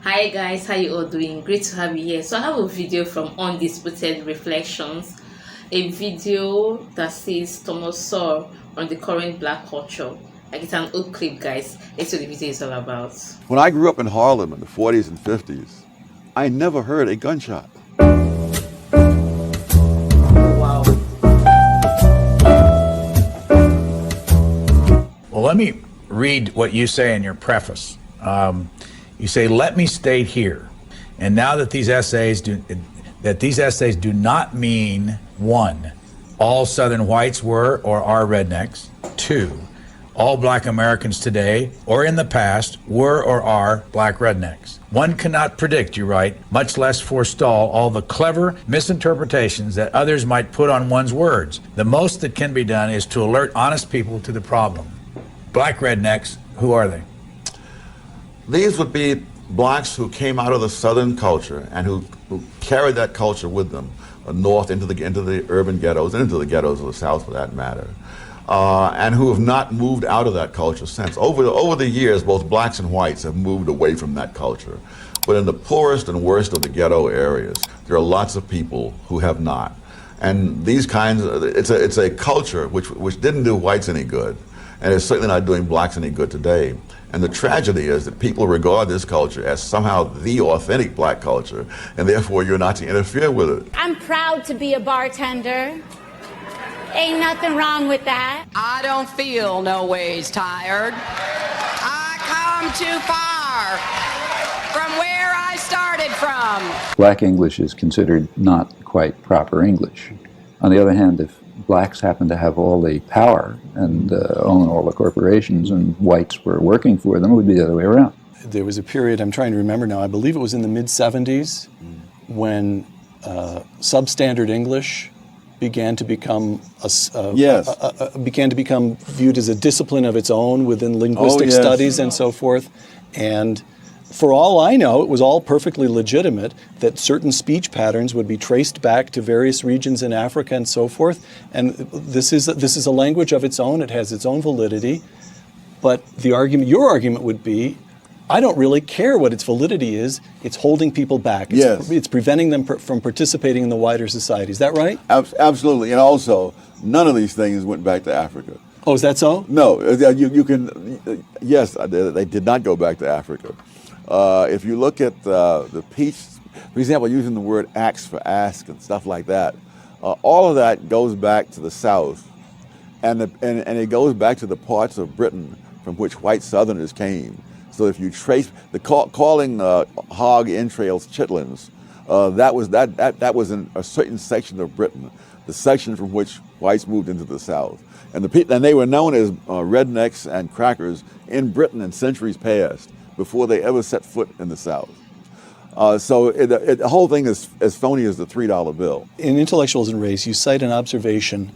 Hi guys, how you all doing? Great to have you here. So I have a video from Undisputed Reflections, a video that says Thomas Sowell on the current black culture. Like it's an old clip, guys. That's what the video is all about. When I grew up in Harlem in the 40s and 50s, I never heard a gunshot. Wow. Well, let me read what you say in your preface. You say, "Let me state here, and now that these essays do not mean 1, all Southern whites were or are rednecks; 2, all black Americans today or in the past were or are black rednecks. One cannot predict," you write, "much less forestall all the clever misinterpretations that others might put on one's words. The most that can be done is to alert honest people to the problem." Black rednecks, who are they? These would be blacks who came out of the Southern culture and who carried that culture with them north into the urban ghettos and into the ghettos of the South, for that matter, and who have not moved out of that culture since. Over the years, both blacks and whites have moved away from that culture. But in the poorest and worst of the ghetto areas, there are lots of people who have not. And these it's a culture which didn't do whites any good, and it's certainly not doing blacks any good today. And the tragedy is that people regard this culture as somehow the authentic black culture, and therefore you're not to interfere with it. I'm proud to be a bartender. Ain't nothing wrong with that. I don't feel no ways tired. I come too far from where I started from. Black English is considered not quite proper English. On the other hand, if blacks happen to have all the power and own all the corporations and whites were working for them, it would be the other way around. There was a period, I'm trying to remember now, I believe it was in the mid-70s, when substandard English began to become viewed as a discipline of its own within linguistic studies and so forth. And for all I know, it was all perfectly legitimate that certain speech patterns would be traced back to various regions in Africa and so forth. And this is a language of its own. It has its own validity. But your argument would be, I don't really care what its validity is. It's holding people back. It's preventing them from participating in the wider society. Is that right? Absolutely. And also, none of these things went back to Africa. Oh, is that so? No. You can. Yes, they did not go back to Africa. If you look at the peach, for example, using the word axe for ask and stuff like that, all of that goes back to the South, and it goes back to the parts of Britain from which white Southerners came. So if you trace calling hog entrails chitlins, that was in a certain section of Britain, the section from which whites moved into the South, and they were known as rednecks and crackers in Britain in centuries past, before they ever set foot in the South. So the whole thing is as phony as the $3 bill. In Intellectuals and Race, you cite an observation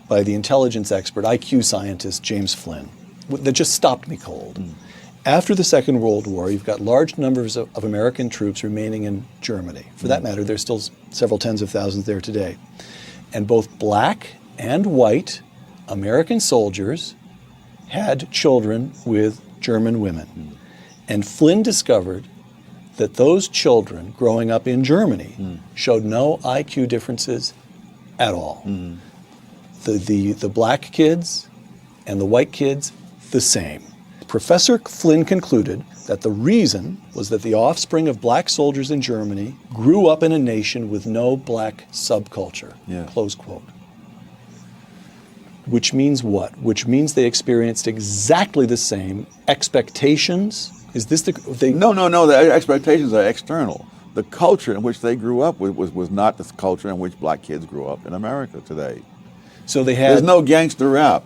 by the intelligence expert, IQ scientist James Flynn, that just stopped me cold. After the Second World War, you've got large numbers of American troops remaining in Germany. For that matter, there's still several tens of thousands there today. And both black and white American soldiers had children with German women. And Flynn discovered that those children growing up in Germany showed no IQ differences at all. The black kids and the white kids, the same. Professor Flynn concluded that the reason was that the offspring of black soldiers in Germany grew up in a nation with no black subculture, close quote. Which means what? Which means they experienced exactly the same expectations. Is this No. The expectations are external. The culture in which they grew up was not the culture in which black kids grew up in America today. So they had. There's no gangster rap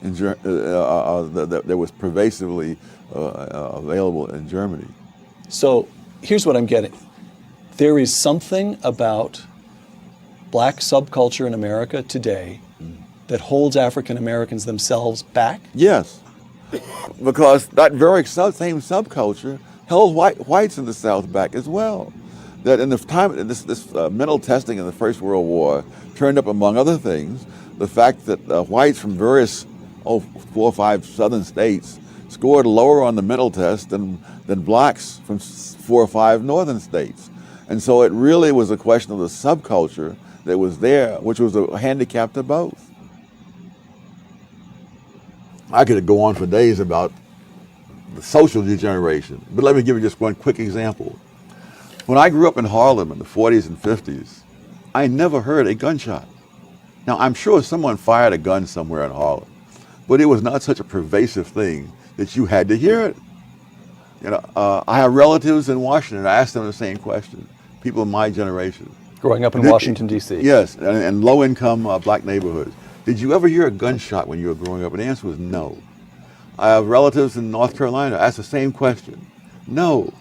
that was pervasively available in Germany. So here's what I'm getting. There is something about black subculture in America today that holds African Americans themselves back? Yes. Because that very same subculture held whites in the South back as well. That in the time, this mental testing in the First World War turned up, among other things, the fact that whites from various 4 or 5 southern states scored lower on the mental test than blacks from 4 or 5 northern states. And so it really was a question of the subculture that was there, which was a handicap to both. I could go on for days about the social degeneration, but let me give you just one quick example. When I grew up in Harlem in the 40s and 50s, I never heard a gunshot. Now, I'm sure someone fired a gun somewhere in Harlem, but it was not such a pervasive thing that you had to hear it. You know, I have relatives in Washington. I asked them the same question. People in my generation. Growing up in Washington, D.C. Yes, and low-income black neighborhoods. Did you ever hear a gunshot when you were growing up? And the answer was no. I have relatives in North Carolina. I asked the same question. No.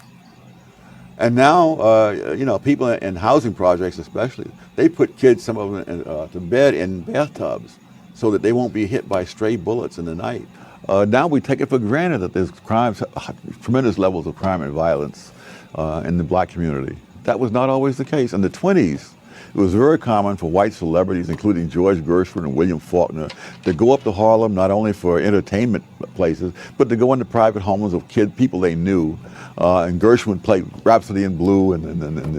And now, you know, people in housing projects especially, they put kids, some of them, to bed in bathtubs so that they won't be hit by stray bullets in the night. Now we take it for granted that there's crimes, tremendous levels of crime and violence in the black community. That was not always the case. In the 20s, it was very common for white celebrities, including George Gershwin and William Faulkner, to go up to Harlem not only for entertainment places, but to go into private homes of people they knew. And Gershwin played Rhapsody in Blue in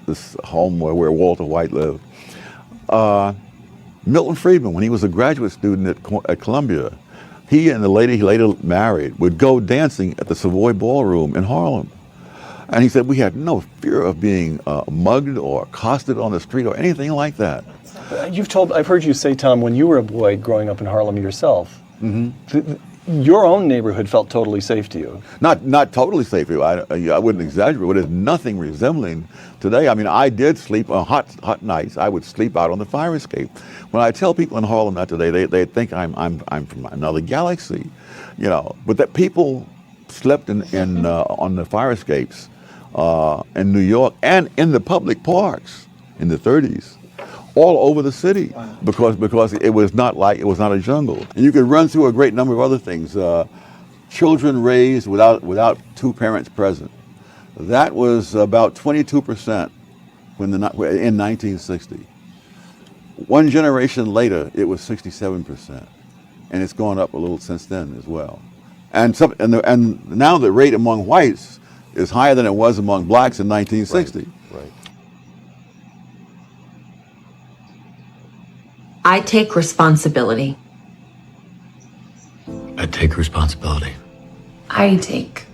this home where Walter White lived. Milton Friedman, when he was a graduate student at Columbia, he and the lady he later married would go dancing at the Savoy Ballroom in Harlem. And he said, we had no fear of being mugged or accosted on the street or anything like that. I've heard you say, Tom, when you were a boy growing up in Harlem yourself, your own neighborhood felt totally safe to you. Not totally safe. I wouldn't exaggerate, but there's nothing resembling today. I mean, I did sleep on hot nights. I would sleep out on the fire escape. When I tell people in Harlem that today, they think I'm from another galaxy, you know. But that people slept on the fire escapes in New York and in the public parks in the 30s. All over the city, because it was not a jungle. And you could run through a great number of other things. Children raised without 2 parents present. That was about 22% in 1960. One generation later, it was 67%, and it's gone up a little since then as well. And now the rate among whites is higher than it was among blacks in 1960. Right. I take responsibility. I take responsibility. I take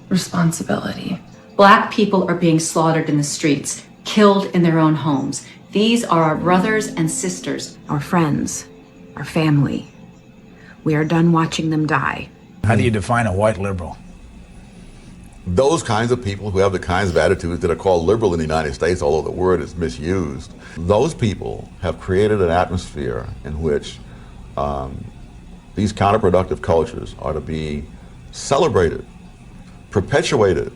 responsibility. Black people are being slaughtered in the streets, killed in their own homes. These are our brothers and sisters. Our friends, our family. We are done watching them die. How do you define a white liberal? Those kinds of people who have the kinds of attitudes that are called liberal in the United States, although the word is misused, those people have created an atmosphere in which these counterproductive cultures are to be celebrated, perpetuated,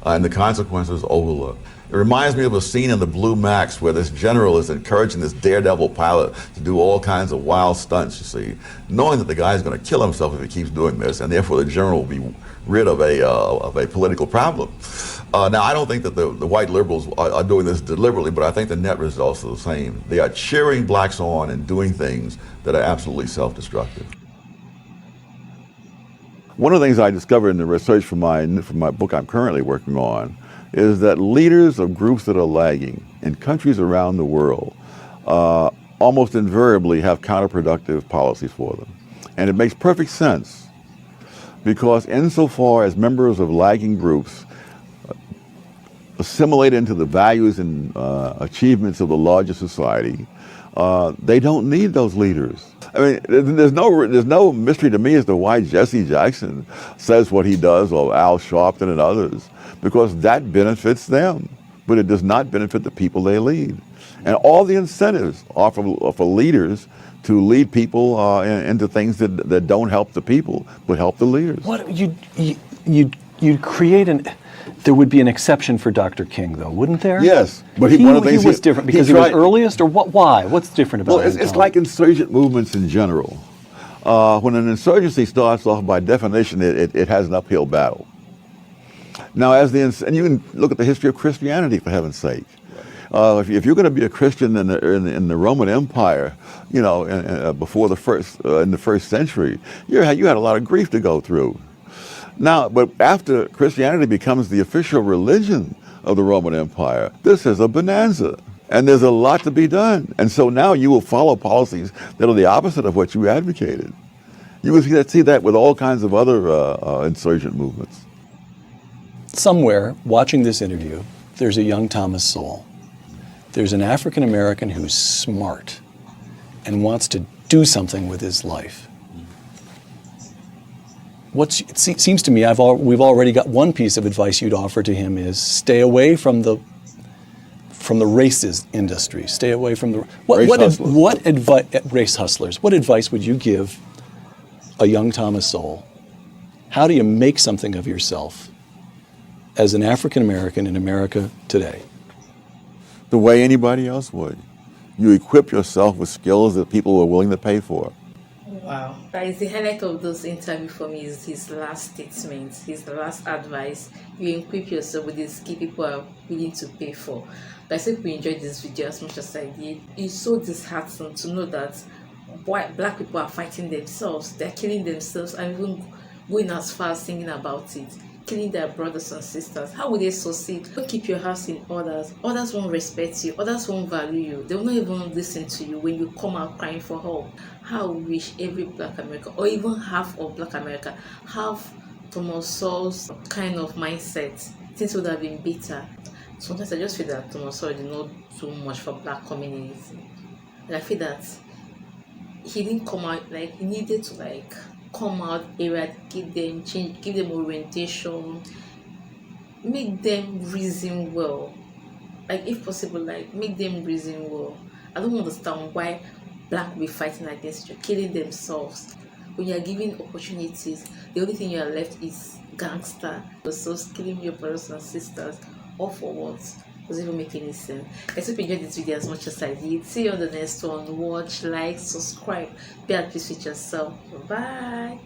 and the consequences overlooked. It reminds me of a scene in the Blue Max where this general is encouraging this daredevil pilot to do all kinds of wild stunts, you see, knowing that the guy's going to kill himself if he keeps doing this, and therefore the general will be rid of a political problem. Now, I don't think that the white liberals are doing this deliberately, but I think the net results are the same. They are cheering blacks on and doing things that are absolutely self-destructive. One of the things I discovered in the research for my book I'm currently working on is that leaders of groups that are lagging in countries around the world almost invariably have counterproductive policies for them. And it makes perfect sense, because insofar as members of lagging groups assimilate into the values and achievements of the larger society, they don't need those leaders. I mean, there's no mystery to me as to why Jesse Jackson says what he does, or Al Sharpton and others, because that benefits them, but it does not benefit the people they lead. And all the incentives are for leaders to lead people into things that don't help the people, but help the leaders. What you'd create there would be an exception for Dr. King, though, wouldn't there? Yes, but he was different because he was earliest, or what? Why? What's different about it? It's like insurgent movements in general. When an insurgency starts off, by definition, it has an uphill battle. Now, and you can look at the history of Christianity, for heaven's sake. If you're going to be a Christian in the Roman Empire, you know, before the first in the first century, you had a lot of grief to go through. Now, but after Christianity becomes the official religion of the Roman Empire, this is a bonanza. And there's a lot to be done. And so now you will follow policies that are the opposite of what you advocated. You will see that with all kinds of other insurgent movements. Somewhere, watching this interview, there's a young Thomas Sowell. There's an African American who's smart and wants to do something with his life. It seems to me we've already got one piece of advice you'd offer to him is stay away from the races industry. Stay away from the race hustlers. What advice would you give a young Thomas Sowell? How do you make something of yourself as an African American in America today? The way anybody else would. You equip yourself with skills that people are willing to pay for. Wow. That is the highlight of this interview for me, is his last statement, his last advice. You equip yourself with the skill people are willing to pay for. But I think we enjoyed this video as much as I did. It's so disheartening to know that black people are fighting themselves. They're killing themselves and even going as far as singing about it. Killing their brothers and sisters. How will they succeed? Don't keep your house in order. Others won't respect you. Others won't value you. They will not even listen to you when you come out crying for help. How I wish every Black American, or even half of Black America, have Thomas Sowell's kind of mindset. Things would have been better. Sometimes I just feel that Thomas Sowell did not do much for Black community. And I feel that he didn't come out, like, he needed to, like, come out, eradicate them, change, give them orientation, make them reason well. Like, if possible, like, make them reason well. I don't understand why Black will be fighting against you, killing themselves. When you are given opportunities, the only thing you are left is gangster. So killing your brothers and sisters, all for what? Doesn't even make any sense. I hope you enjoyed this video as much as I did. See you on the next one. Watch, like, subscribe. Be at peace with yourself. Bye.